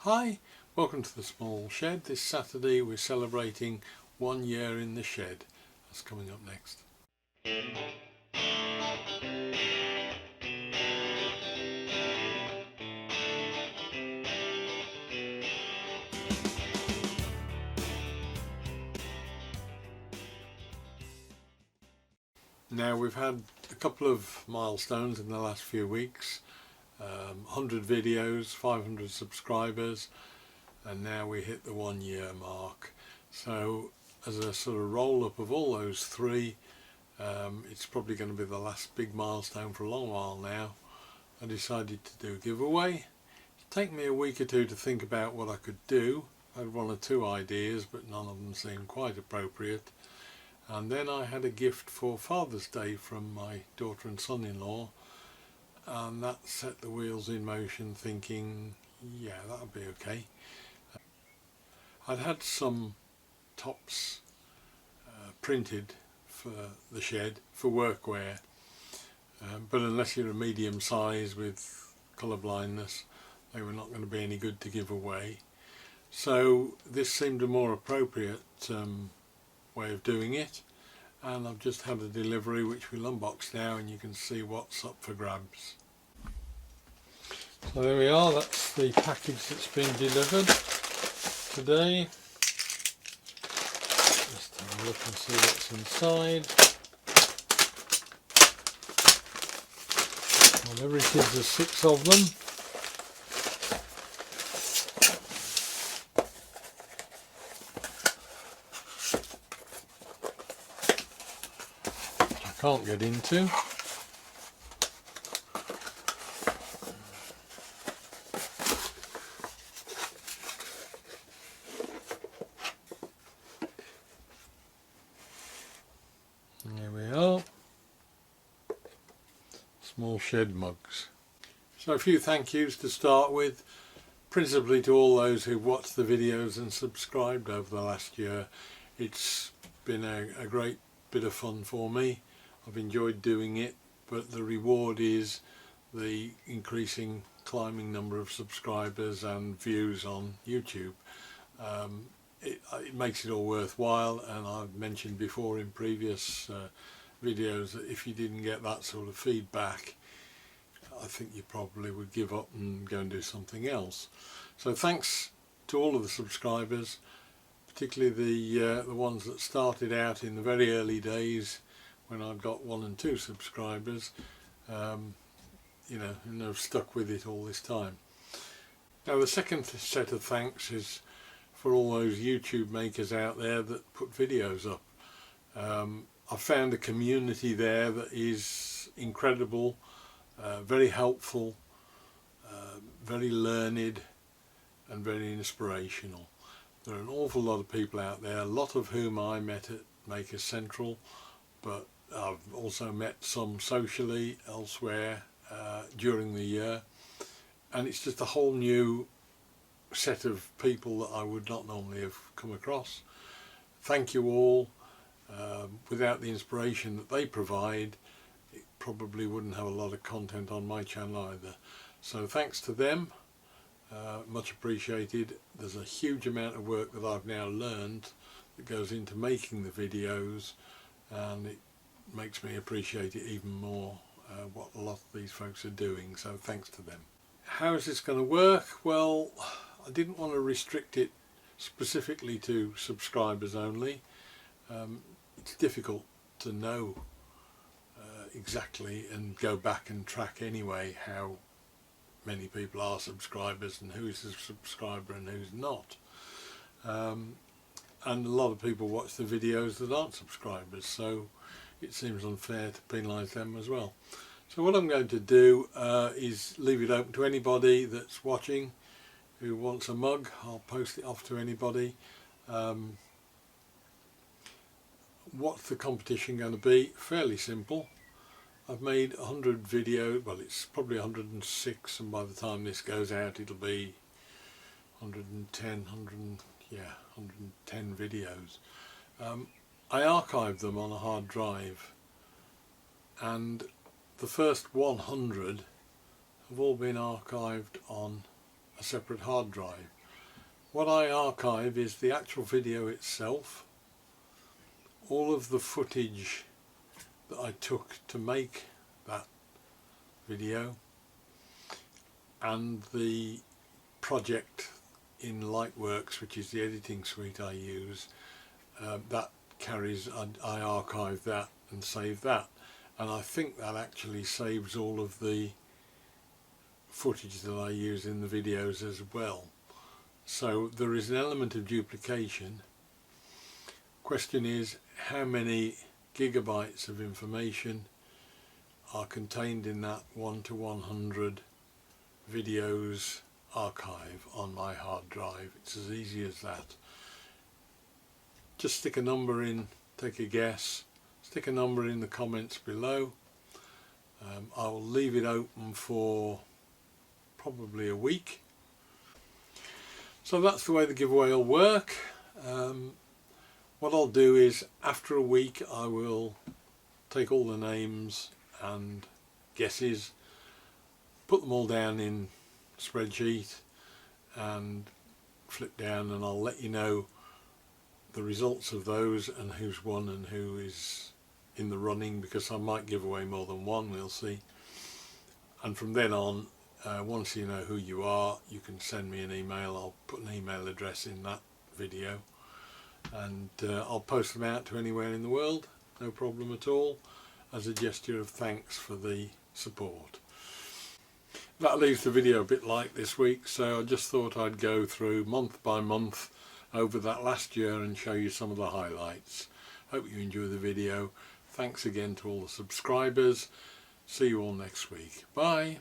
Hi, welcome to the Small Shed. This Saturday we're celebrating 1 year in the shed. That's coming up next. Now we've had a couple of milestones in the last few weeks. 100 videos, 500 subscribers, and now we hit the 1 year mark. So as a sort of roll up of all those three, it's probably going to be the last big milestone for a long while now. I decided to do a giveaway. It's taken me a week or two to think about what I could do. I had one or two ideas, but none of them seemed quite appropriate. And then I had a gift for Father's Day from my daughter and son-in-law, and that set the wheels in motion, thinking, yeah, that'll be okay. I'd had some tops printed for the shed for workwear, but unless you're a medium size with colour blindness, they were not going to be any good to give away. So this seemed a more appropriate way of doing it, and I've just had a delivery which we'll unbox now, and you can see what's up for grabs. So there we are, that's the package that's been delivered today. Just have a look and see what's inside. Whatever it is, there's 6 of them. Can't get into. There we are. Small shed mugs. So a few thank yous to start with, principally to all those who've watched the videos and subscribed over the last year. It's been a great bit of fun for me. I've enjoyed doing it, but the reward is the increasing climbing number of subscribers and views on YouTube. It makes it all worthwhile, and I've mentioned before in previous videos that if you didn't get that sort of feedback, I think you probably would give up and go and do something else. So thanks to all of the subscribers, particularly the ones that started out in the very early days when I got 1 and 2 subscribers, you know, and have stuck with it all this time. Now the second set of thanks is for all those YouTube makers out there that put videos up. I've found a community there that is incredible, very helpful, very learned and very inspirational. There are an awful lot of people out there, a lot of whom I met at Maker Central, but I've also met some socially elsewhere during the year, and it's just a whole new set of people that I would not normally have come across. Thank you all. Without the inspiration that they provide, it probably wouldn't have a lot of content on my channel either. So thanks to them, much appreciated. There's a huge amount of work that I've now learned that goes into making the videos, and it makes me appreciate it even more, what a lot of these folks are doing, so thanks to them. How is this going to work? Well, I didn't want to restrict it specifically to subscribers only. It's difficult to know exactly and go back and track anyway how many people are subscribers and who's a subscriber and who's not. And a lot of people watch the videos that aren't subscribers, so it seems unfair to penalise them as well. So what I'm going to do is leave it open to anybody that's watching who wants a mug. I'll post it off to anybody. What's the competition going to be? Fairly simple. I've made 100 videos, well it's probably 106, and by the time this goes out it'll be 110 videos. I archived them on a hard drive, and the first 100 have all been archived on a separate hard drive. What I archive is the actual video itself, all of the footage that I took to make that video, and the project in Lightworks, which is the editing suite I use, that carries, I archive that and save that, and I think that actually saves all of the footage that I use in the videos as well. So there is an element of duplication. Question is, how many gigabytes of information are contained in that 1 to 100 videos archive on my hard drive? It's as easy as that. Just stick a number in, take a guess, stick a number in the comments below. I will leave it open for probably a week. So that's the way the giveaway will work. What I'll do is, after a week, I will take all the names and guesses, put them all down in a spreadsheet and flip down, and I'll let you know the results of those and who's won and who is in the running, because I might give away more than one, we'll see. And from then on, once you know who you are, you can send me an email. I'll put an email address in that video, and I'll post them out to anywhere in the world, no problem at all, as a gesture of thanks for the support. That leaves the video a bit light this week, so I just thought I'd go through month by month over that last year and show you some of the highlights. Hope you enjoy the video. Thanks again to all the subscribers. See you all next week. Bye.